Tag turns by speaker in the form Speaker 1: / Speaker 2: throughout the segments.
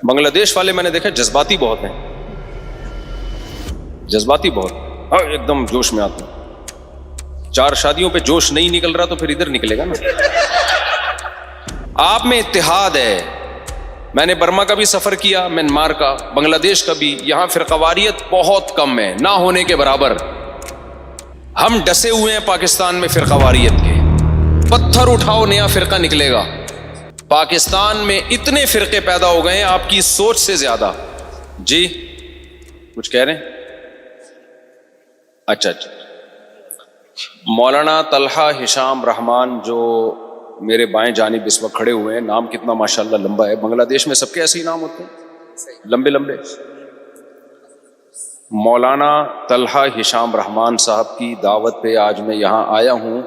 Speaker 1: بنگلہ دیش والے میں نے دیکھا جذباتی بہت ہیں، جذباتی بہت، ہاں ایک دم جوش میں آتے ہیں۔ 4 شادیوں پہ جوش نہیں نکل رہا تو پھر ادھر نکلے گا نا۔ آپ میں اتحاد ہے۔ میں نے برما کا بھی سفر کیا، میانمار کا، بنگلہ دیش کا بھی، یہاں فرقواریت بہت کم ہے، نہ ہونے کے برابر۔ ہم ڈسے ہوئے ہیں پاکستان میں فرقواریت کے، پتھر اٹھاؤ نیا فرقہ نکلے گا۔ پاکستان میں اتنے فرقے پیدا ہو گئے ہیں آپ کی سوچ سے زیادہ۔ جی کچھ کہہ رہے ہیں؟ اچھا، مولانا طلحہ ہشام رحمان جو میرے بائیں جانب اس وقت کھڑے ہوئے ہیں، نام کتنا ماشاءاللہ لمبا ہے، بنگلہ دیش میں سب کے ایسے ہی نام ہوتے ہیں لمبے لمبے۔ مولانا طلحہ ہشام رحمان صاحب کی دعوت پہ آج میں یہاں آیا ہوں،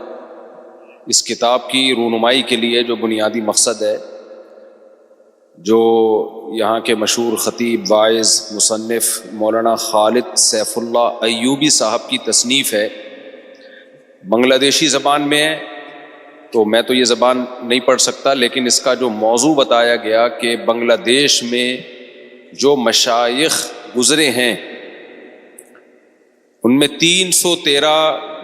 Speaker 1: اس کتاب کی رونمائی کے لیے، جو بنیادی مقصد ہے، جو یہاں کے مشہور خطیب، واعظ، مصنف مولانا خالد سیف اللہ ایوبی صاحب کی تصنیف ہے، بنگلہ دیشی زبان میں ہے، تو میں تو یہ زبان نہیں پڑھ سکتا، لیکن اس کا جو موضوع بتایا گیا کہ بنگلہ دیش میں جو مشائخ گزرے ہیں ان میں 313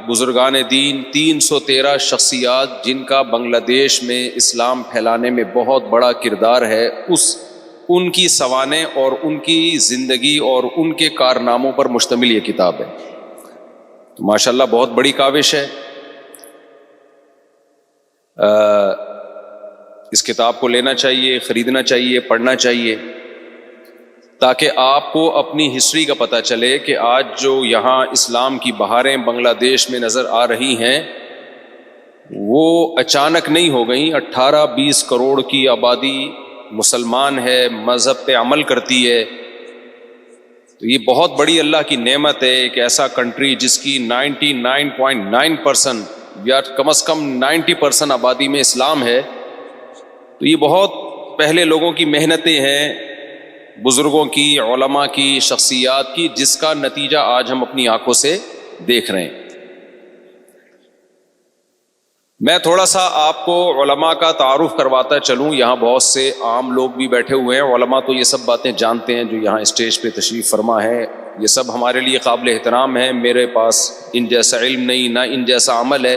Speaker 1: بزرگان دین، 313 شخصیات جن کا بنگلہ دیش میں اسلام پھیلانے میں بہت بڑا کردار ہے، ان کی سوانح اور ان کی زندگی اور ان کے کارناموں پر مشتمل یہ کتاب ہے۔ تو ماشاءاللہ بہت بڑی کاوش ہے۔ اس کتاب کو لینا چاہیے، خریدنا چاہیے، پڑھنا چاہیے، تاکہ آپ کو اپنی ہسٹری کا پتہ چلے کہ آج جو یہاں اسلام کی بہاریں بنگلہ دیش میں نظر آ رہی ہیں وہ اچانک نہیں ہو گئیں۔ 18-20 کروڑ کی آبادی مسلمان ہے، مذہب پہ عمل کرتی ہے، تو یہ بہت بڑی اللہ کی نعمت ہے۔ ایک ایسا کنٹری جس کی 99.9% یا کم از کم 90% آبادی میں اسلام ہے، تو یہ بہت پہلے لوگوں کی محنتیں ہیں، بزرگوں کی، علماء کی، شخصیات کی، جس کا نتیجہ آج ہم اپنی آنکھوں سے دیکھ رہے ہیں۔ میں تھوڑا سا آپ کو علماء کا تعارف کرواتا چلوں، یہاں بہت سے عام لوگ بھی بیٹھے ہوئے ہیں، علماء تو یہ سب باتیں جانتے ہیں جو یہاں اسٹیج پہ تشریف فرما ہے، یہ سب ہمارے لیے قابل احترام ہیں۔ میرے پاس ان جیسا علم نہیں، نہ ان جیسا عمل ہے،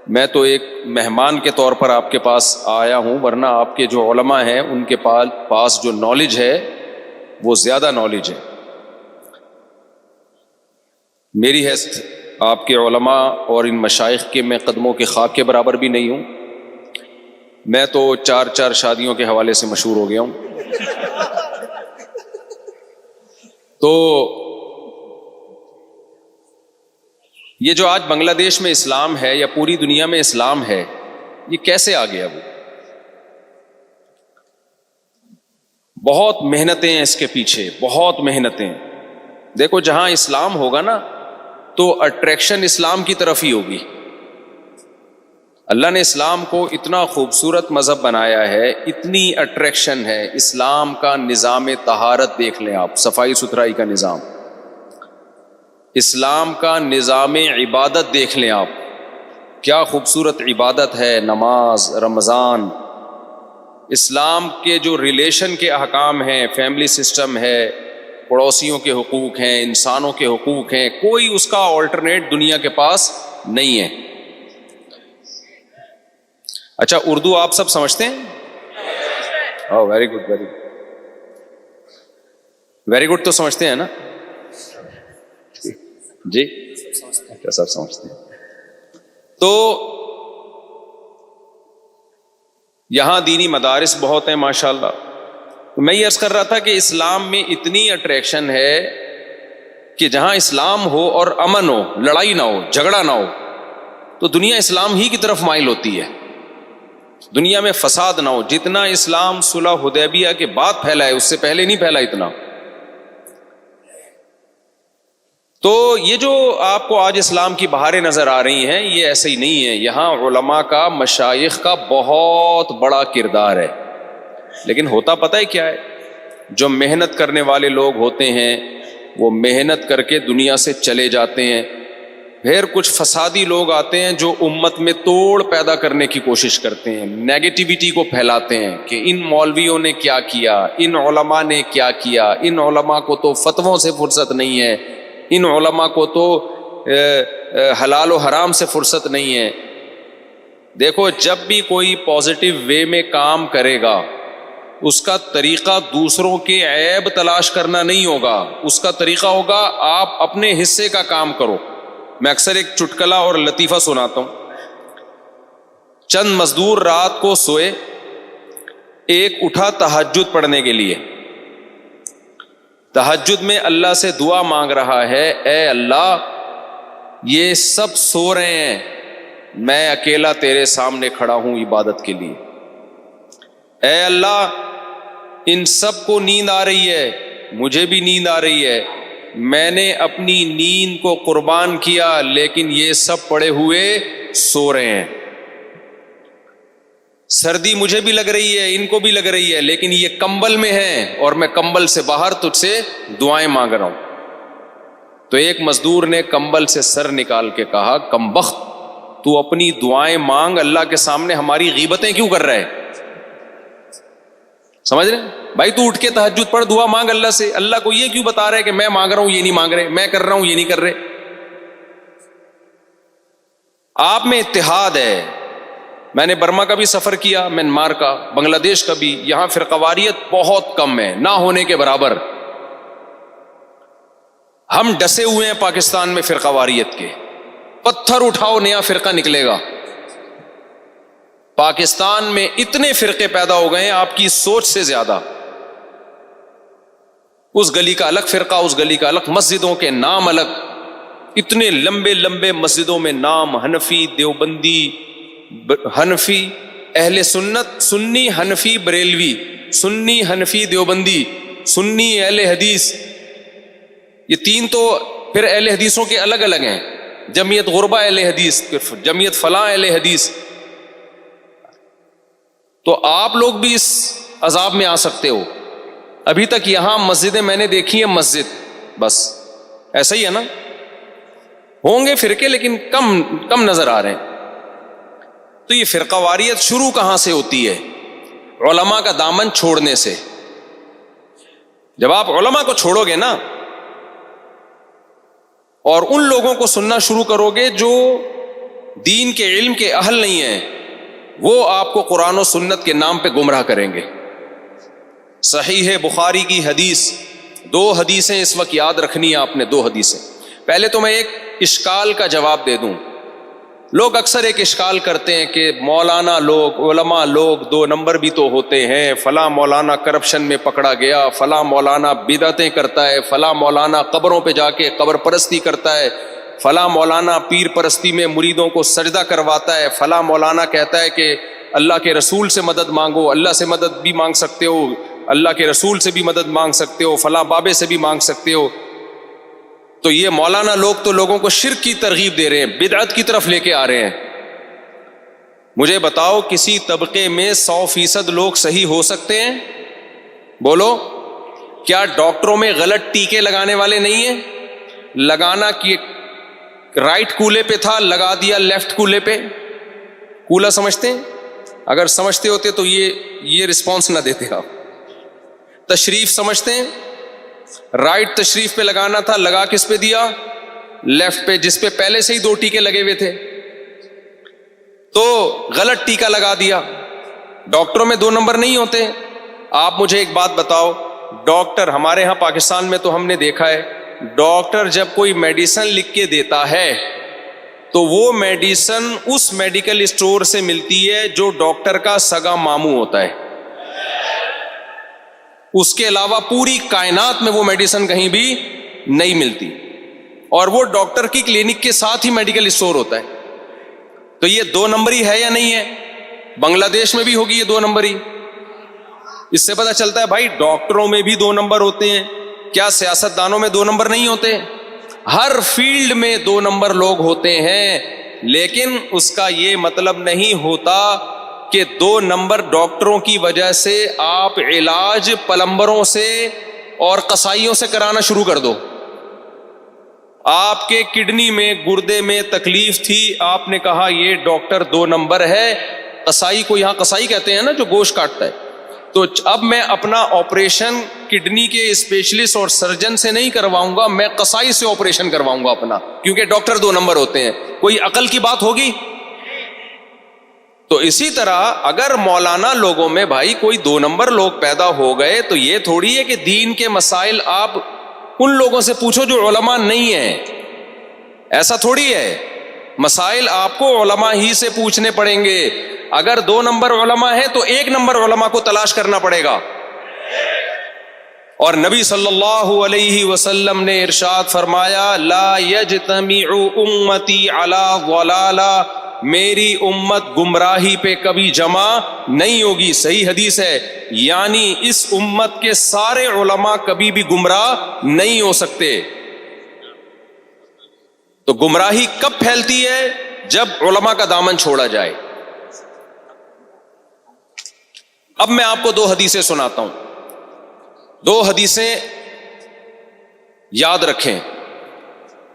Speaker 1: میں تو ایک مہمان کے طور پر آپ کے پاس آیا ہوں، ورنہ آپ کے جو علماء ہیں ان کے پاس جو نالج ہے وہ زیادہ نالج ہے۔ میری حیثیت آپ کے علماء اور ان مشائخ کے میں قدموں کے خاک کے برابر بھی نہیں ہوں، میں تو 4 شادیوں کے حوالے سے مشہور ہو گیا ہوں۔ تو یہ جو آج بنگلہ دیش میں اسلام ہے یا پوری دنیا میں اسلام ہے، یہ کیسے آ گیا؟ وہ بہت محنتیں ہیں اس کے پیچھے، بہت محنتیں۔ دیکھو جہاں اسلام ہوگا نا تو اٹریکشن اسلام کی طرف ہی ہوگی۔ اللہ نے اسلام کو اتنا خوبصورت مذہب بنایا ہے، اتنی اٹریکشن ہے اسلام کا۔ نظام طہارت دیکھ لیں آپ، صفائی ستھرائی کا نظام، اسلام کا نظام عبادت دیکھ لیں آپ، کیا خوبصورت عبادت ہے، نماز، رمضان، اسلام کے جو ریلیشن کے احکام ہیں، فیملی سسٹم ہے، پڑوسیوں کے حقوق ہیں، انسانوں کے حقوق ہیں، کوئی اس کا آلٹرنیٹ دنیا کے پاس نہیں ہے۔ اچھا اردو آپ سب سمجھتے ہیں؟ Very good, very good, very good, تو سمجھتے ہیں نا جی؟ کیا سب سمجھتے ہیں؟ تو یہاں دینی مدارس بہت ہیں ماشاءاللہ۔ میں یہ عرض کر رہا تھا کہ اسلام میں اتنی اٹریکشن ہے کہ جہاں اسلام ہو اور امن ہو، لڑائی نہ ہو، جھگڑا نہ ہو، تو دنیا اسلام ہی کی طرف مائل ہوتی ہے، دنیا میں فساد نہ ہو۔ جتنا اسلام صلح حدیبیہ کے بعد پھیلا ہے اس سے پہلے نہیں پھیلا اتنا۔ تو یہ جو آپ کو آج اسلام کی بہاریں نظر آ رہی ہیں یہ ایسے ہی نہیں ہے، یہاں علماء کا، مشائخ کا بہت بڑا کردار ہے۔ لیکن ہوتا پتہ ہے کیا ہے؟ جو محنت کرنے والے لوگ ہوتے ہیں وہ محنت کر کے دنیا سے چلے جاتے ہیں، پھر کچھ فسادی لوگ آتے ہیں جو امت میں توڑ پیدا کرنے کی کوشش کرتے ہیں، نیگیٹیوٹی کو پھیلاتے ہیں کہ ان مولویوں نے کیا کیا، ان علماء نے کیا کیا، ان علماء کو تو فتووں سے فرصت نہیں ہے، ان علماء کو تو حلال و حرام سے فرصت نہیں ہے۔ دیکھو، جب بھی کوئی پازیٹیو وے میں کام کرے گا، اس کا طریقہ دوسروں کے عیب تلاش کرنا نہیں ہوگا، اس کا طریقہ ہوگا آپ اپنے حصے کا کام کرو۔ میں اکثر ایک چٹکلا اور لطیفہ سناتا ہوں۔ چند مزدور رات کو سوئے، ایک اٹھا تہجد پڑھنے کے لیے، تہجد میں اللہ سے دعا مانگ رہا ہے، اے اللہ یہ سب سو رہے ہیں، میں اکیلا تیرے سامنے کھڑا ہوں عبادت کے لیے، اے اللہ ان سب کو نیند آ رہی ہے، مجھے بھی نیند آ رہی ہے، میں نے اپنی نیند کو قربان کیا لیکن یہ سب پڑے ہوئے سو رہے ہیں، سردی مجھے بھی لگ رہی ہے، ان کو بھی لگ رہی ہے، لیکن یہ کمبل میں ہیں اور میں کمبل سے باہر تجھ سے دعائیں مانگ رہا ہوں۔ تو ایک مزدور نے کمبل سے سر نکال کے کہا، کمبخت، تو اپنی دعائیں مانگ، اللہ کے سامنے ہماری غیبتیں کیوں کر رہا ہے؟ سمجھ رہے ہیں بھائی؟ تو اٹھ کے تہجد پڑھ، دعا مانگ اللہ سے، اللہ کو یہ کیوں بتا رہے کہ میں مانگ رہا ہوں یہ نہیں مانگ رہے، میں کر رہا ہوں یہ نہیں کر رہے؟ آپ میں اتحاد ہے۔ میں نے برما کا بھی سفر کیا، میانمار کا، بنگلہ دیش کا بھی، یہاں فرقواریت بہت کم ہے، نہ ہونے کے برابر۔ ہم ڈسے ہوئے ہیں پاکستان میں فرقواریت کے، پتھر اٹھاؤ نیا فرقہ نکلے گا۔ پاکستان میں اتنے فرقے پیدا ہو گئے ہیں آپ کی سوچ سے زیادہ، اس گلی کا الگ فرقہ، اس گلی کا الگ، مسجدوں کے نام الگ، اتنے لمبے لمبے مسجدوں میں نام، حنفی، دیوبندی، حنفی، اہل سنت، سنی، حنفی، بریلوی، سنی، حنفی، دیوبندی، سنی، اہل حدیث، یہ تین تو پھر اہل حدیثوں کے الگ الگ ہیں، جمعیت غربہ اہل حدیث، جمعیت فلاں اہل حدیث۔ تو آپ لوگ بھی اس عذاب میں آ سکتے ہو۔ ابھی تک یہاں مسجدیں میں نے دیکھی ہیں، مسجد بس ایسا ہی ہے نا، ہوں گے فرقے لیکن کم نظر آ رہے ہیں۔ تو یہ فرقہ واریت شروع کہاں سے ہوتی ہے؟ علماء کا دامن چھوڑنے سے۔ جب آپ علماء کو چھوڑو گے نا اور ان لوگوں کو سننا شروع کرو گے جو دین کے علم کے اہل نہیں ہیں، وہ آپ کو قرآن و سنت کے نام پہ گمراہ کریں گے۔ صحیح بخاری کی حدیث، 2 حدیثیں اس وقت یاد رکھنی ہے آپ نے، 2 حدیثیں۔ پہلے تو میں ایک اشکال کا جواب دے دوں۔ لوگ اکثر ایک اشکال کرتے ہیں کہ مولانا لوگ، علماء لوگ 2 نمبر بھی تو ہوتے ہیں، فلاں مولانا کرپشن میں پکڑا گیا، فلاں مولانا بدعتیں کرتا ہے، فلاں مولانا قبروں پہ جا کے قبر پرستی کرتا ہے، فلاں مولانا پیر پرستی میں مریدوں کو سجدہ کرواتا ہے، فلاں مولانا کہتا ہے کہ اللہ کے رسول سے مدد مانگو، اللہ سے مدد بھی مانگ سکتے ہو، اللہ کے رسول سے بھی مدد مانگ سکتے ہو، فلاں بابے سے بھی مانگ سکتے ہو۔ تو یہ مولانا لوگ تو لوگوں کو شرک کی ترغیب دے رہے ہیں، بدعت کی طرف لے کے آ رہے ہیں۔ مجھے بتاؤ کسی طبقے میں 100% لوگ صحیح ہو سکتے ہیں؟ بولو، کیا ڈاکٹروں میں غلط ٹیکے لگانے والے نہیں ہیں؟ لگانا کہ رائٹ کولے پہ تھا، لگا دیا لیفٹ کولے پہ۔ کولا سمجھتے ہیں؟ اگر سمجھتے ہوتے تو یہ رسپانس نہ دیتے آپ۔ تشریف سمجھتے ہیں؟ رائٹ تشریف پہ لگانا تھا، لگا کس پہ دیا؟ لیفٹ پہ، جس پہ پہلے سے ہی 2 ٹیکے لگے ہوئے تھے، تو غلط ٹیکا لگا دیا۔ ڈاکٹروں میں 2 نمبر نہیں ہوتے۔ آپ مجھے ایک بات بتاؤ، ڈاکٹر ہمارے ہاں پاکستان میں تو ہم نے دیکھا ہے، ڈاکٹر جب کوئی میڈیسن لکھ کے دیتا ہے تو وہ میڈیسن اس میڈیکل اسٹور سے ملتی ہے جو ڈاکٹر کا سگا ماموں ہوتا ہے۔ اس کے علاوہ پوری کائنات میں وہ میڈیسن کہیں بھی نہیں ملتی، اور وہ ڈاکٹر کی کلینک کے ساتھ ہی میڈیکل اسٹور ہوتا ہے۔ تو یہ 2 نمبری ہے یا نہیں ہے؟ بنگلہ دیش میں بھی ہوگی یہ 2 نمبری۔ اس سے پتہ چلتا ہے بھائی ڈاکٹروں میں بھی 2 نمبر ہوتے ہیں، کیا سیاست دانوں میں 2 نمبر نہیں ہوتے؟ ہر فیلڈ میں 2 نمبر لوگ ہوتے ہیں، لیکن اس کا یہ مطلب نہیں ہوتا کہ 2 نمبر ڈاکٹروں کی وجہ سے آپ علاج پلمبروں سے اور قصائیوں سے کرانا شروع کر دو۔ آپ کے کڈنی میں گردے میں تکلیف تھی, آپ نے کہا یہ ڈاکٹر 2 نمبر ہے, قصائی کو یہاں قصائی کہتے ہیں نا جو گوشت کاٹتا ہے, تو اب میں اپنا آپریشن کڈنی کے اسپیشلسٹ اور سرجن سے نہیں کرواؤں گا, میں قصائی سے آپریشن کرواؤں گا اپنا, کیونکہ ڈاکٹر 2 نمبر ہوتے ہیں. کوئی عقل کی بات ہوگی؟ تو اسی طرح اگر مولانا لوگوں میں بھائی کوئی 2 نمبر لوگ پیدا ہو گئے تو یہ تھوڑی ہے کہ دین کے مسائل آپ ان لوگوں سے پوچھو جو علماء نہیں ہیں, ایسا تھوڑی ہے. مسائل آپ کو علماء ہی سے پوچھنے پڑیں گے. اگر 2 نمبر علماء ہیں تو 1 نمبر علماء کو تلاش کرنا پڑے گا. اور نبی صلی اللہ علیہ وسلم نے ارشاد فرمایا لا یجتمع امتی علی ضلالہ, میری امت گمراہی پہ کبھی جمع نہیں ہوگی. صحیح حدیث ہے, یعنی اس امت کے سارے علماء کبھی بھی گمراہ نہیں ہو سکتے. تو گمراہی کب پھیلتی ہے؟ جب علماء کا دامن چھوڑا جائے. اب میں آپ کو 2 حدیثیں سناتا ہوں, 2 حدیثیں یاد رکھیں.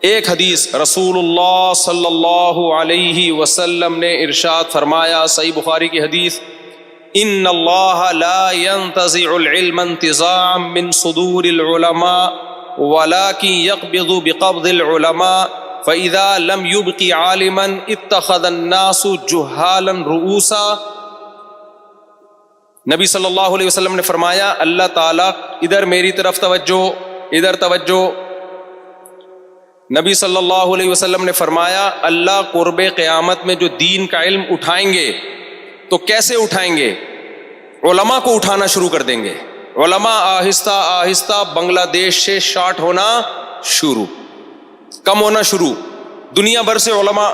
Speaker 1: ایک حدیث رسول اللہ صلی اللہ علیہ وسلم نے ارشاد فرمایا, صحیح بخاری کی حدیث, ان اللہ لا ينتزع العلم انتزاعا من صدور العلماء ولكن يقبض بقبض العلماء فاذا لم يبق عالما اتخذ الناس جهالا رؤوسا. نبی صلی اللہ علیہ وسلم نے فرمایا, اللہ تعالیٰ, ادھر میری طرف توجہ, ادھر توجہ. نبی صلی اللہ علیہ وسلم نے فرمایا اللہ قرب قیامت میں جو دین کا علم اٹھائیں گے تو کیسے اٹھائیں گے؟ علماء کو اٹھانا شروع کر دیں گے. علماء آہستہ آہستہ بنگلہ دیش سے شارٹ ہونا شروع, کم ہونا شروع, دنیا بھر سے علماء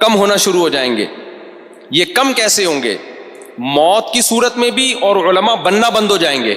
Speaker 1: کم ہونا شروع ہو جائیں گے. یہ کم کیسے ہوں گے؟ موت کی صورت میں بھی, اور علماء بننا بند ہو جائیں گے.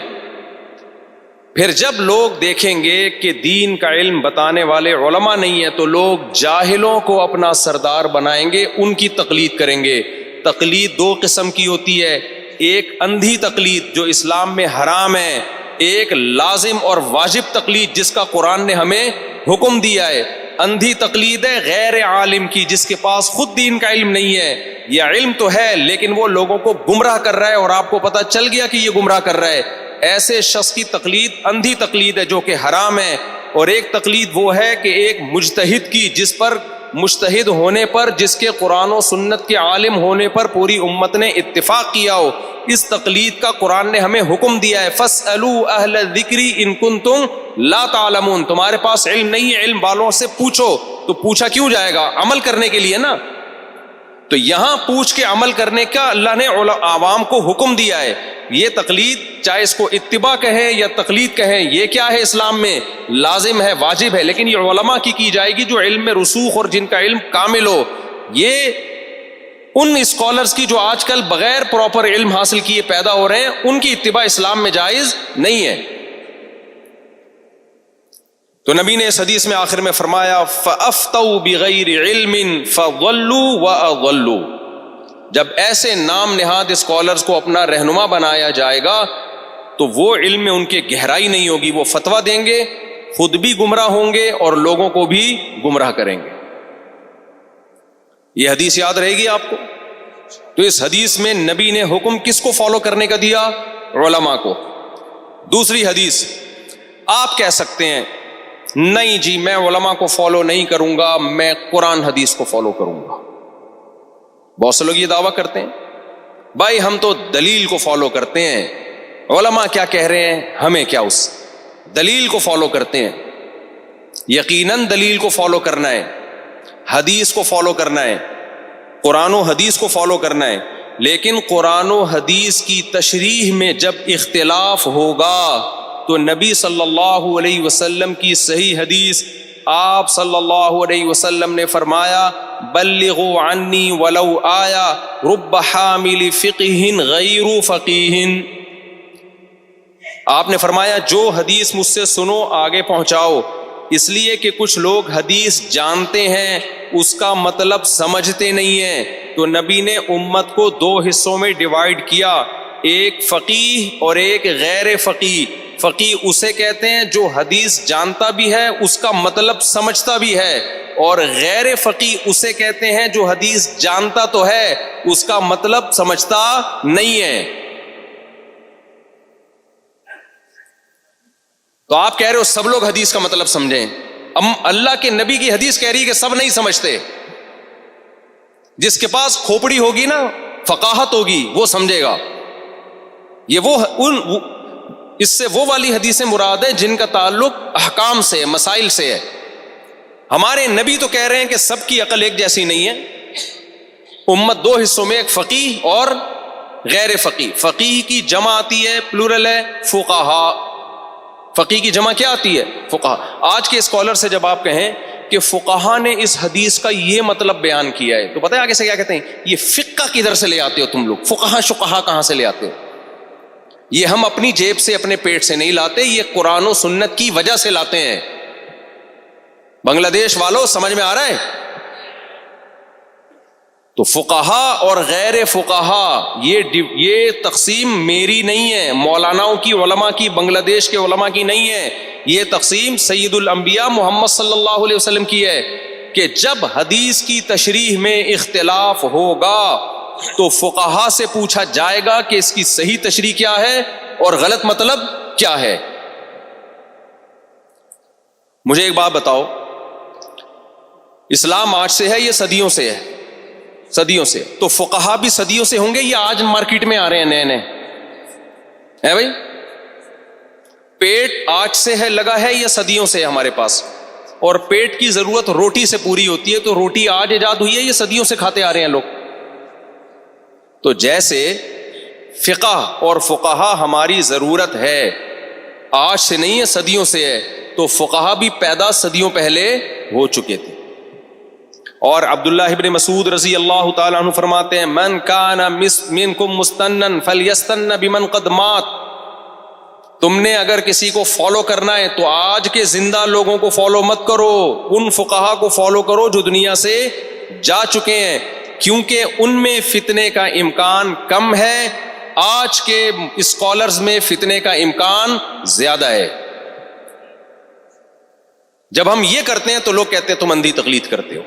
Speaker 1: پھر جب لوگ دیکھیں گے کہ دین کا علم بتانے والے علماء نہیں ہیں تو لوگ جاہلوں کو اپنا سردار بنائیں گے, ان کی تقلید کریں گے. تقلید 2 قسم کی ہوتی ہے, ایک اندھی تقلید جو اسلام میں حرام ہے, ایک لازم اور واجب تقلید جس کا قرآن نے ہمیں حکم دیا ہے. اندھی تقلید ہے غیر عالم کی, جس کے پاس خود دین کا علم نہیں ہے, یا علم تو ہے لیکن وہ لوگوں کو گمراہ کر رہا ہے اور آپ کو پتہ چل گیا کہ یہ گمراہ کر رہا ہے. ایسے شخص کی تقلید اندھی تقلید ہے جو کہ حرام ہے. اور ایک تقلید وہ ہے کہ ایک مجتہد کی, جس پر مجتہد ہونے پر, جس کے قرآن و سنت کے عالم ہونے پر پوری امت نے اتفاق کیا ہو. اس تقلید کا قرآن نے ہمیں حکم دیا ہے, فاسألوا اہل الذکر ان کنتم لا تعلمون, تمہارے پاس علم نہیں ہے, علم والوں سے پوچھو. تو پوچھا کیوں جائے گا؟ عمل کرنے کے لیے نا. تو یہاں پوچھ کے عمل کرنے کا اللہ نے عوام کو حکم دیا ہے. یہ تقلید, چاہے اس کو اتباع کہیں یا تقلید کہیں, یہ کیا ہے اسلام میں؟ لازم ہے, واجب ہے, لیکن یہ علماء کی جائے گی جو علم میں رسوخ اور جن کا علم کامل ہو. یہ ان اسکالرز کی جو آج کل بغیر پراپر علم حاصل کیے پیدا ہو رہے ہیں, ان کی اتباع اسلام میں جائز نہیں ہے. تو نبی نے اس حدیث میں آخر میں فرمایا فَأَفْتَوْا بِغَيْرِ عِلْمٍ فَضَلُّوا وَأَضَلُّوا. جب ایسے نام نہاد اسکالرز کو اپنا رہنما بنایا جائے گا تو وہ علم میں ان کے گہرائی نہیں ہوگی, وہ فتویٰ دیں گے, خود بھی گمراہ ہوں گے اور لوگوں کو بھی گمراہ کریں گے. یہ حدیث یاد رہے گی آپ کو. تو اس حدیث میں نبی نے حکم کس کو فالو کرنے کا دیا؟ علماء کو. دوسری حدیث, آپ کہہ سکتے ہیں نہیں جی میں علماء کو فالو نہیں کروں گا, میں قرآن حدیث کو فالو کروں گا. بہت سے لوگ یہ دعویٰ کرتے ہیں بھائی ہم تو دلیل کو فالو کرتے ہیں, علماء کیا کہہ رہے ہیں ہمیں کیا, اس دلیل کو فالو کرتے ہیں. یقیناً دلیل کو فالو کرنا ہے, حدیث کو فالو کرنا ہے, قرآن و حدیث کو فالو کرنا ہے, لیکن قرآن و حدیث کی تشریح میں جب اختلاف ہوگا تو نبی صلی اللہ علیہ وسلم کی صحیح حدیث, آپ صلی اللہ علیہ وسلم نے فرمایا بلغوا عنی ولو آیا رب حامل فقہ غیر فقیہ. آپ نے فرمایا جو حدیث مجھ سے سنو آگے پہنچاؤ, اس لیے کہ کچھ لوگ حدیث جانتے ہیں اس کا مطلب سمجھتے نہیں ہیں. تو نبی نے امت کو 2 حصوں میں ڈیوائیڈ کیا, ایک فقیہ اور ایک غیر فقیہ. فقیہ اسے کہتے ہیں جو حدیث جانتا بھی ہے اس کا مطلب سمجھتا بھی ہے، اور غیر فقیہ اسے کہتے ہیں جو حدیث جانتا تو ہے اس کا مطلب سمجھتا نہیں ہے۔ تو آپ کہہ رہے ہو سب لوگ حدیث کا مطلب سمجھیں، اللہ کے نبی کی حدیث کہہ رہی ہے کہ سب نہیں سمجھتے، جس کے پاس کھوپڑی ہوگی نا، فقاہت ہوگی، وہ سمجھے گا۔ یہ اس سے وہ والی حدیثیں مراد ہیں جن کا تعلق احکام سے، مسائل سے ہے۔ ہمارے نبی تو کہہ رہے ہیں کہ سب کی عقل ایک جیسی نہیں ہے، امت دو حصوں میں، ایک فقیہ اور غیر فقیہ۔ فقیہ کی جمع آتی ہے، پلورل ہے، فقہاء۔ فقیہ کی جمع کیا آتی ہے؟ فقہاء۔ آج کے اسکالر سے جب آپ کہیں کہ فقہاء نے اس حدیث کا یہ مطلب بیان کیا ہے، تو پتہ ہے آگے سے کیا کہتے ہیں؟ یہ فقہ کدھر سے لے آتے ہو تم لوگ؟ فقہاء شقہاء کہاں سے لے آتے ہو؟ یہ ہم اپنی جیب سے، اپنے پیٹ سے نہیں لاتے، یہ قرآن و سنت کی وجہ سے لاتے ہیں۔ بنگلہ دیش والوں سمجھ میں آ رہا ہے؟ تو فقہاء اور غیر فقہاء یہ تقسیم میری نہیں ہے، مولاناؤں کی، علماء کی، بنگلہ دیش کے علماء کی نہیں ہے، یہ تقسیم سید الانبیاء محمد صلی اللہ علیہ وسلم کی ہے، کہ جب حدیث کی تشریح میں اختلاف ہوگا تو فقہاء سے پوچھا جائے گا کہ اس کی صحیح تشریح کیا ہے اور غلط مطلب کیا ہے۔ مجھے ایک بات بتاؤ، اسلام آج سے ہے یہ صدیوں سے ہے؟ صدیوں سے۔ تو فقہاء بھی صدیوں سے ہوں گے یا آج مارکیٹ میں آ رہے ہیں نئے نئے؟ ہے بھائی؟ پیٹ آج سے ہے لگا ہے یا صدیوں سے ہے ہمارے پاس؟ اور پیٹ کی ضرورت روٹی سے پوری ہوتی ہے، تو روٹی آج ایجاد ہوئی ہے یا صدیوں سے کھاتے آ رہے ہیں لوگ؟ تو جیسے فقہ اور فقہاء ہماری ضرورت ہے، آج سے نہیں ہے صدیوں سے ہے، تو فقہاء بھی پیدا صدیوں پہلے ہو چکے تھے۔ اور عبداللہ ابن مسعود رضی اللہ تعالیٰ عنہ فرماتے ہیں من کان منکم مستنن فلیستن بمن قد مات، تم نے اگر کسی کو فالو کرنا ہے تو آج کے زندہ لوگوں کو فالو مت کرو، ان فقہاء کو فالو کرو جو دنیا سے جا چکے ہیں، کیونکہ ان میں فتنے کا امکان کم ہے، آج کے اسکالرز میں فتنے کا امکان زیادہ ہے۔ جب ہم یہ کرتے ہیں تو لوگ کہتے ہیں تم اندھی تقلید کرتے ہو،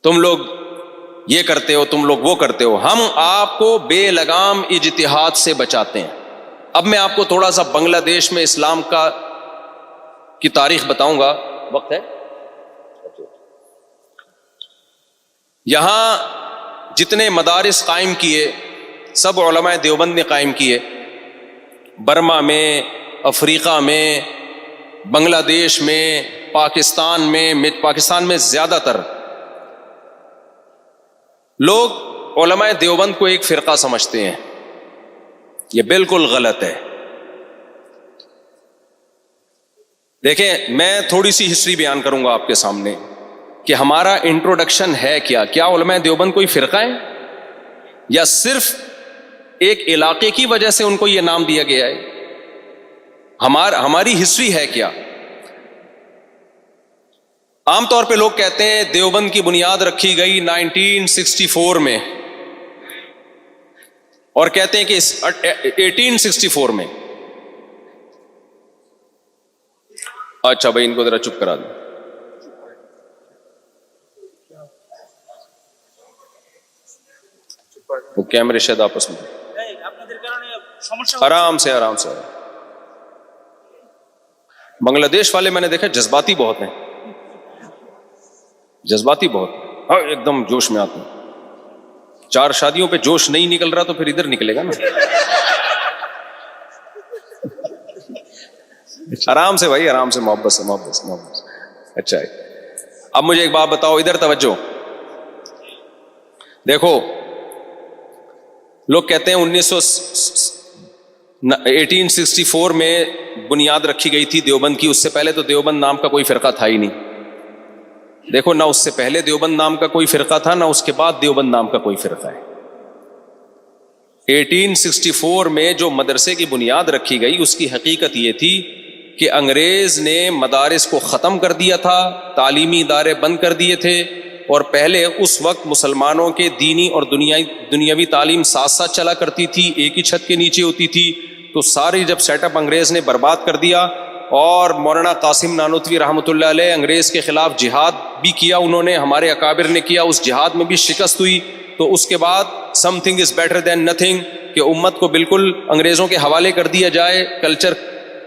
Speaker 1: تم لوگ یہ کرتے ہو، تم لوگ وہ کرتے ہو۔ ہم آپ کو بے لگام اجتہاد سے بچاتے ہیں۔ اب میں آپ کو تھوڑا سا بنگلہ دیش میں اسلام کی تاریخ بتاؤں گا، وقت ہے؟ یہاں جتنے مدارس قائم کیے سب علماء دیوبند نے قائم کیے، برما میں، افریقہ میں، بنگلہ دیش میں، پاکستان میں زیادہ تر لوگ علماء دیوبند کو ایک فرقہ سمجھتے ہیں، یہ بالکل غلط ہے۔ دیکھیں میں تھوڑی سی ہسٹری بیان کروں گا آپ کے سامنے کہ ہمارا انٹروڈکشن ہے کیا علماء دیوبند کوئی فرقہ ہے یا صرف ایک علاقے کی وجہ سے ان کو یہ نام دیا گیا ہے؟ ہماری ہسٹری ہے کیا؟ عام طور پہ لوگ کہتے ہیں دیوبند کی بنیاد رکھی گئی 1964 میں، اور کہتے ہیں کہ 1864 میں۔ اچھا بھائی ان کو ذرا چپ کرا دیں۔ وہ کیمرے شاید آپس میں آرام سے بنگلہ دیش والے میں نے دیکھا جذباتی بہت ہیں، جذباتی بہت، ہاں ایک دم جوش میں آتے ہیں۔ 4 شادیوں پہ جوش نہیں نکل رہا تو پھر ادھر نکلے گا نا۔ آرام سے بھائی، آرام سے، محبت سے۔ اچھا ہے، اب مجھے ایک بات بتاؤ، ادھر توجہ دیکھو۔ لوگ کہتے ہیں 1864 میں بنیاد رکھی گئی تھی دیوبند کی، اس سے پہلے تو دیوبند نام کا کوئی فرقہ تھا ہی نہیں۔ دیکھو، نہ اس سے پہلے دیوبند نام کا کوئی فرقہ تھا، نہ اس کے بعد دیوبند نام کا کوئی فرقہ ہے۔ 1864 میں جو مدرسے کی بنیاد رکھی گئی اس کی حقیقت یہ تھی کہ انگریز نے مدارس کو ختم کر دیا تھا، تعلیمی ادارے بند کر دیے تھے، اور پہلے اس وقت مسلمانوں کے دینی اور دنیاوی تعلیم ساتھ ساتھ چلا کرتی تھی، ایک ہی چھت کے نیچے ہوتی تھی۔ تو ساری جب سیٹ اپ انگریز نے برباد کر دیا اور مولانا قاسم نانوتوی رحمۃ اللہ علیہ انگریز کے خلاف جہاد بھی کیا انہوں نے, ہمارے اکابر نے کیا, اس جہاد میں بھی شکست ہوئی, تو اس کے بعد some thing is better than nothing, کہ امت کو بالکل انگریزوں کے حوالے کر دیا جائے, کلچر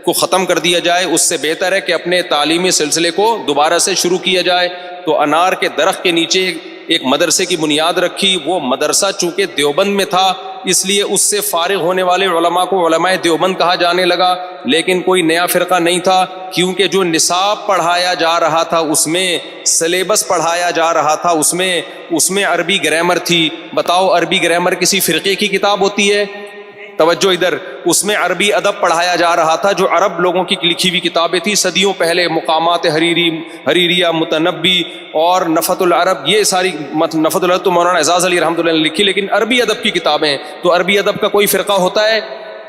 Speaker 1: کو ختم کر دیا جائے, اس سے بہتر ہے کہ اپنے تعلیمی سلسلے کو دوبارہ سے شروع کیا جائے. تو انار کے درخت کے نیچے ایک مدرسے کی بنیاد رکھی. وہ مدرسہ چونکہ دیوبند میں تھا اس لیے اس سے فارغ ہونے والے علماء کو علماء دیوبند کہا جانے لگا, لیکن کوئی نیا فرقہ نہیں تھا, کیونکہ جو نصاب پڑھایا جا رہا تھا, اس میں سلیبس پڑھایا جا رہا تھا, اس میں عربی گرامر تھی. بتاؤ عربی گرامر کسی فرقے کی کتاب ہوتی ہے؟ توجہ ادھر. اس میں عربی ادب پڑھایا جا رہا تھا جو عرب لوگوں کی لکھی ہوئی کتابیں تھیں صدیوں پہلے, مقامات حریریہ, متنبی اور نفت العرب, یہ ساری نفت العرب تو مولانا اعزاز علی رحمۃ اللہ نے لکھی, لیکن عربی ادب کی کتابیں. تو عربی ادب کا کوئی فرقہ ہوتا ہے؟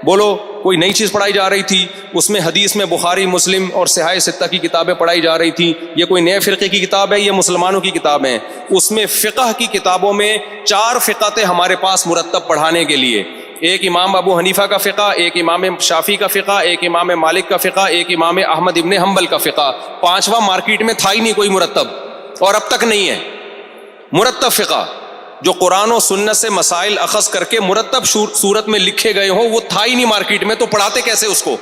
Speaker 1: بولو, کوئی نئی چیز پڑھائی جا رہی تھی. اس میں حدیث میں بخاری, مسلم اور صحاح ستہ کی کتابیں پڑھائی جا رہی تھیں. یہ کوئی نئے فرقے کی کتاب ہے؟ یہ مسلمانوں کی کتاب ہے. اس میں فقہ کی کتابوں میں 4 فقہ تھے ہمارے پاس مرتب پڑھانے کے لیے. ایک امام ابو حنیفہ کا فقہ, ایک امام شافعی کا فقہ, ایک امام مالک کا فقہ, ایک امام احمد ابن حنبل کا فقہ. 5واں مارکیٹ میں تھا ہی نہیں کوئی مرتب, اور اب تک نہیں ہے مرتب فقہ جو قرآن و سنت سے مسائل اخذ کر کے مرتب صورت میں لکھے گئے ہوں. وہ تھا ہی نہیں مارکیٹ میں, تو پڑھاتے کیسے اس کو؟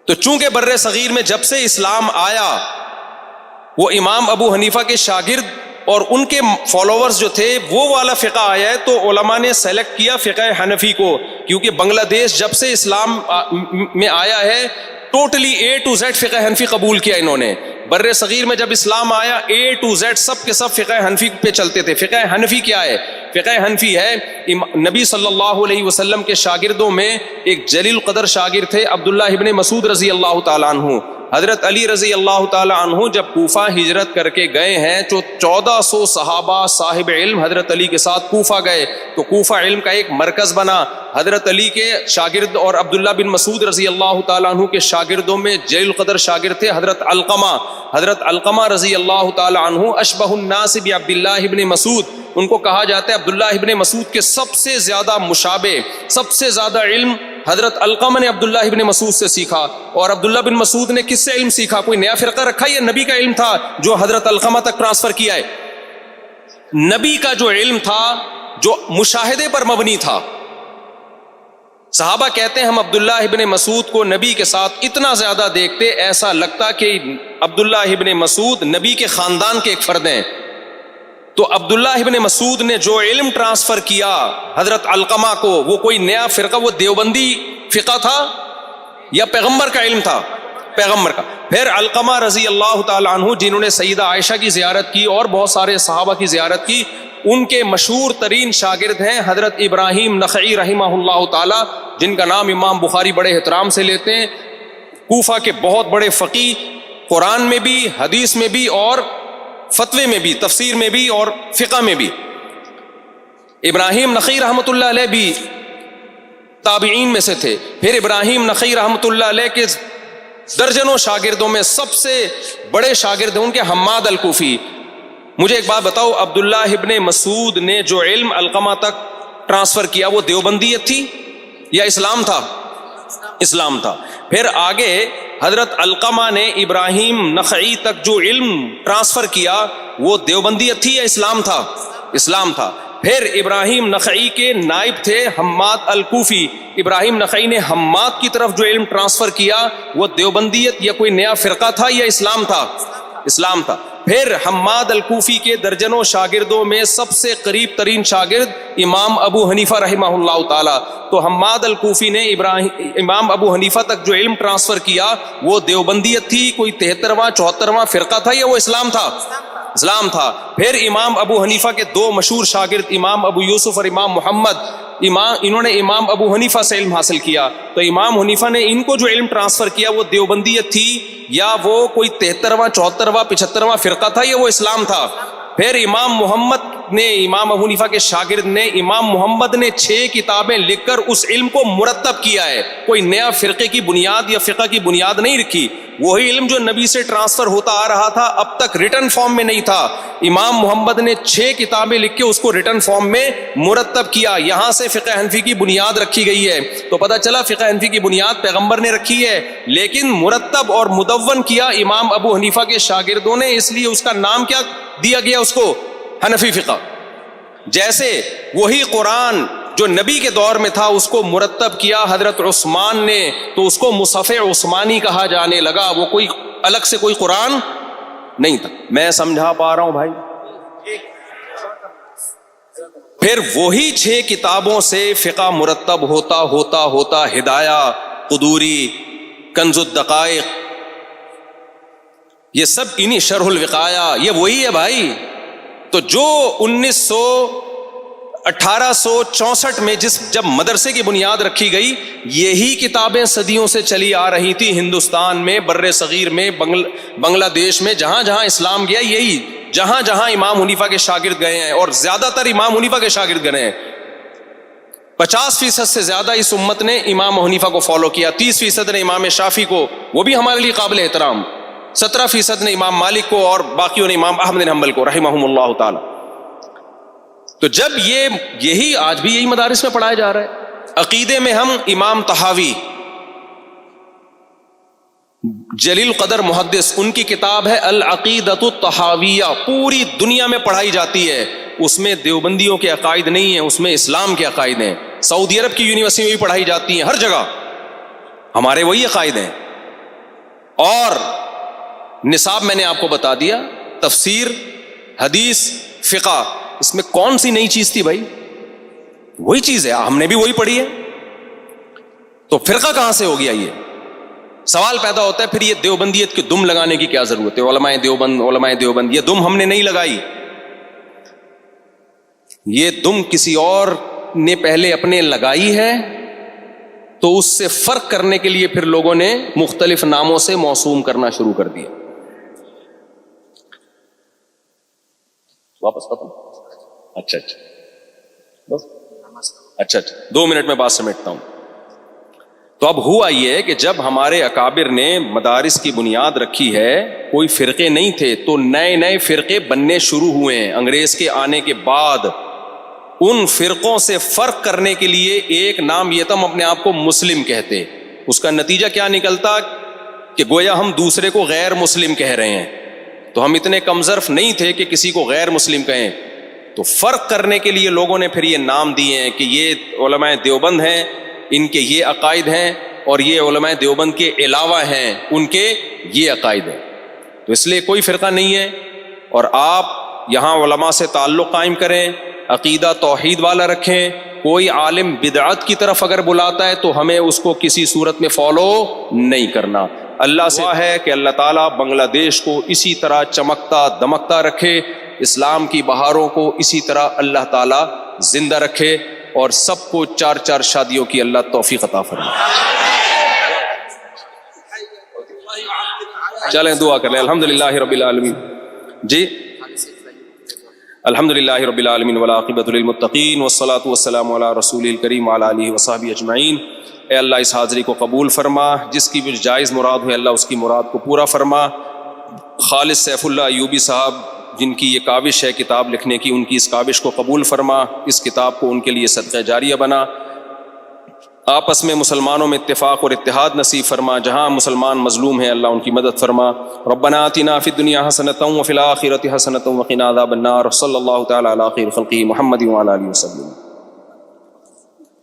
Speaker 1: تو چونکہ بر صغیر میں جب سے اسلام آیا, وہ امام ابو حنیفہ کے شاگرد اور ان کے فالوورز جو تھے وہ والا فقہ آیا ہے, تو علماء نے سیلیکٹ کیا فقہ حنفی کو, کیونکہ بنگلہ دیش جب سے اسلام میں آیا ہے ٹوٹلی A to Z فقہ حنفی قبول کیا انہوں نے. بر صغیر میں جب اسلام آیا A to Z سب کے سب فقہ حنفی پہ چلتے تھے. فقہ حنفی کیا ہے؟ فقہ حنفی ہے نبی صلی اللہ علیہ وسلم کے شاگردوں میں ایک جلیل قدر شاگرد تھے عبداللہ ابن مسعود رضی اللہ تعالیٰ عنہ. حضرت علی رضی اللہ تعالی عنہ جب کوفہ ہجرت کر کے گئے ہیں, تو 1400 صحابہ صاحب علم حضرت علی کے ساتھ کوفہ گئے, تو کوفہ علم کا ایک مرکز بنا. حضرت علی کے شاگرد اور عبداللہ بن مسعود رضی اللہ تعالی عنہ کے شاگردوں میں جلیل قدر شاگرد تھے حضرت علقمہ. حضرت علقمہ رضی اللہ تعالی عنہ اشبہ الناس بعبداللہ ابن مسعود, ان کو کہا جاتا ہے عبداللہ ابن مسعود کے سب سے زیادہ مشابہ, سب سے زیادہ علم حضرت علقمہ نے عبداللہ ابن مسعود سے سیکھا. اور عبداللہ بن مسعود نے کس سے علم سیکھا؟ کوئی نیا فرقہ رکھا یا نبی کا علم تھا جو حضرت علقمہ تک ٹرانسفر کیا ہے؟ نبی کا جو علم تھا جو مشاہدے پر مبنی تھا. صحابہ کہتے ہیں ہم عبداللہ ابن مسعود کو نبی کے ساتھ اتنا زیادہ دیکھتے ایسا لگتا کہ عبداللہ ابن مسعود نبی کے خاندان کے ایک فرد ہیں. تو عبداللہ ابن مسعود نے جو علم ٹرانسفر کیا حضرت علقمہ کو, وہ کوئی نیا فرقہ, وہ دیوبندی فقہ تھا یا پیغمبر کا علم تھا؟ پیغمبر کا. پھر علقمہ رضی اللہ تعالی عنہ جنہوں نے سیدہ عائشہ کی زیارت کی اور بہت سارے صحابہ کی زیارت کی, ان کے مشہور ترین شاگرد ہیں حضرت ابراہیم نخعی رحمہ اللہ تعالی, جن کا نام امام بخاری بڑے احترام سے لیتے ہیں. کوفہ کے بہت بڑے فقیہ, قرآن میں بھی, حدیث میں بھی, اور فتوے میں بھی, تفسیر میں بھی اور فقہ میں بھی. ابراہیم نخعی رحمۃ اللہ علیہ بھی تابعین میں سے تھے. پھر ابراہیم نخعی رحمۃ اللہ علیہ کے درجنوں شاگردوں میں سب سے بڑے شاگرد ہیں ان کے حماد الکوفی. مجھے ایک بات بتاؤ, عبداللہ ابن مسعود نے جو علم علقمہ تک ٹرانسفر کیا وہ دیوبندیت تھی یا اسلام تھا؟ اسلام تھا. پھر آگے حضرت علقمہ نے ابراہیم نخعی تک جو علم ٹرانسفر کیا وہ دیوبندیت تھی یا اسلام تھا؟ اسلام تھا. پھر ابراہیم نخعی کے نائب تھے حماد الکوفی. ابراہیم نخعی نے حماد کی طرف جو علم ٹرانسفر کیا وہ دیوبندیت یا کوئی نیا فرقہ تھا یا اسلام تھا؟ اسلام تھا. پھر حماد الکوفی کے درجنوں شاگردوں میں سب سے قریب ترین شاگرد امام ابو حنیفہ رحمہ اللہ تعالی. تو حماد الکوفی نے امام ابو حنیفہ تک جو علم ٹرانسفر کیا وہ دیوبندیت تھی, کوئی 73واں 74واں فرقہ تھا یا وہ اسلام تھا؟ اسلام تھا. پھر امام ابو حنیفہ کے 2 مشہور شاگرد امام ابو یوسف اور امام محمد, انہوں نے امام ابو حنیفہ سے علم حاصل کیا. تو امام حنیفہ نے ان کو جو علم ٹرانسفر کیا وہ دیوبندیت تھی یا وہ کوئی 73واں 74واں 75واں فرقہ تھا یا وہ اسلام تھا؟ پھر امام محمد نے امام ابو حنیفہ کے شاگرد نے امام محمد نے 6 کتابیں لکھ کر اس علم کو مرتب کیا ہے. کوئی نیا فرقے کی بنیاد یا فقہ کی بنیاد نہیں رکھی. وہی علم جو نبی سے ٹرانسفر ہوتا آ رہا تھا اب تک ریٹن فارم میں نہیں تھا, امام محمد نے 6 کتابیں لکھ کے اس کو ریٹن فارم میں مرتب کیا. یہاں سے فقہ حنفی کی بنیاد رکھی گئی ہے. تو پتہ چلا فقہ حنفی کی بنیاد پیغمبر نے رکھی ہے, لیکن مرتب اور مدون کیا امام ابو حنیفہ کے شاگردوں نے, اس لیے اس کا نام کیا دیا گیا اس کو؟ حنفی فقہ. جیسے وہی قرآن جو نبی کے دور میں تھا اس کو مرتب کیا حضرت عثمان نے, تو اس کو مصحف عثمانی کہا جانے لگا. وہ کوئی الگ سے کوئی قرآن نہیں تھا. میں سمجھا پا رہا ہوں بھائی؟ پھر وہی 6 کتابوں سے فقہ مرتب ہوتا ہوتا ہوتا ہدایہ, قدوری, کنز الدقائق, یہ سب انہی شرح الوقایہ, یہ وہی ہے بھائی. تو جو 1864 میں جب مدرسے کی بنیاد رکھی گئی, یہی کتابیں صدیوں سے چلی آ رہی تھی ہندوستان میں, بر صغیر میں, بنگلہ دیش میں, جہاں جہاں اسلام گیا, یہی جہاں جہاں امام حنیفہ کے شاگرد گئے ہیں, اور زیادہ تر امام حنیفہ کے شاگرد گئے ہیں. 50% سے زیادہ اس امت نے امام حنیفہ کو فالو کیا, 30% نے امام شافعی کو, وہ بھی ہمارے لیے قابل احترام, 17% نے امام مالک کو, اور باقیوں نے امام احمد بن حنبل کو رحمہم اللہ تعالی. تو جب یہی آج بھی یہی مدارس میں پڑھایا جا رہا ہے. عقیدے میں ہم امام طحاوی جلیل القدر محدث, ان کی کتاب ہے العقیدۃ الطحاویہ, پوری دنیا میں پڑھائی جاتی ہے. اس میں دیوبندیوں کے عقائد نہیں ہیں, اس میں اسلام کے عقائد ہیں. سعودی عرب کی یونیورسٹی میں بھی پڑھائی جاتی ہیں, ہر جگہ ہمارے وہی عقائد ہیں. اور نصاب میں نے آپ کو بتا دیا, تفسیر, حدیث, فقہ, اس میں کون سی نئی چیز تھی بھائی؟ وہی چیز ہے, ہم نے بھی وہی پڑھی ہے. تو فرقہ کہاں سے ہو گیا؟ یہ سوال پیدا ہوتا ہے. پھر یہ دیوبندیت کی دم لگانے کی کیا ضرورت ہے؟ علماء دیوبند, یہ دم ہم نے نہیں لگائی, یہ دم کسی اور نے پہلے اپنے لگائی ہے. تو اس سے فرق کرنے کے لیے پھر لوگوں نے مختلف ناموں سے موسوم کرنا شروع کر دیا. واپس ختم. اچھا 2 منٹ میں بات سمیٹتا ہوں. تو اب ہوا یہ کہ جب ہمارے اکابر نے مدارس کی بنیاد رکھی ہے, کوئی فرقے نہیں تھے, تو نئے نئے فرقے بننے شروع ہوئے ہیں. انگریز کے آنے کے بعد ان فرقوں سے فرق کرنے کے لیے ایک نام یہ تھا, ہم اپنے آپ کو مسلم کہتے. اس کا نتیجہ کیا نکلتا کہ گویا ہم دوسرے کو غیر مسلم کہہ رہے ہیں. تو ہم اتنے کمظرف نہیں تھے کہ کسی کو غیر مسلم کہیں. تو فرق کرنے کے لیے لوگوں نے پھر یہ نام دیے ہیں کہ یہ علماء دیوبند ہیں, ان کے یہ عقائد ہیں, اور یہ علماء دیوبند کے علاوہ ہیں, ان کے یہ عقائد ہیں. تو اس لیے کوئی فرقہ نہیں ہے. اور آپ یہاں علماء سے تعلق قائم کریں, عقیدہ توحید والا رکھیں. کوئی عالم بدعت کی طرف اگر بلاتا ہے تو ہمیں اس کو کسی صورت میں فالو نہیں کرنا. اللہ سے ہے کہ اللہ تعالیٰ بنگلہ دیش کو اسی طرح چمکتا دمکتا رکھے, اسلام کی بہاروں کو اسی طرح اللہ تعالیٰ زندہ رکھے, اور سب کو 4 شادیوں کی اللہ توفیق عطا فرمائے. چلیں دعا کر لیں. الحمدللہ رب العالمین. جی الحمدللہ رب العالمین والعاقبۃ للمتقین والصلاۃ والسلام علی رسول الکریم وعلی آلہ وصحبہ اجمعین. اے اللہ اس حاضری کو قبول فرما, جس کی بھی جائز مراد ہے اللہ اس کی مراد کو پورا فرما. خالد سیف اللہ ایوبی صاحب جن کی یہ کاوش ہے کتاب لکھنے کی, ان کی اس کاوش کو قبول فرما, اس کتاب کو ان کے لیے صدقہ جاریہ بنا. آپس میں مسلمانوں میں اتفاق اور اتحاد نصیب فرما. جہاں مسلمان مظلوم ہیں اللہ ان کی مدد فرما. ربنا آتنا فی الدنیا حسنۃ وفی الآخرۃ حسنۃ وقنا عذاب النار. صلی اللہ تعالی علی خیر خلقہ محمد وعلی آلہ وصحبہ.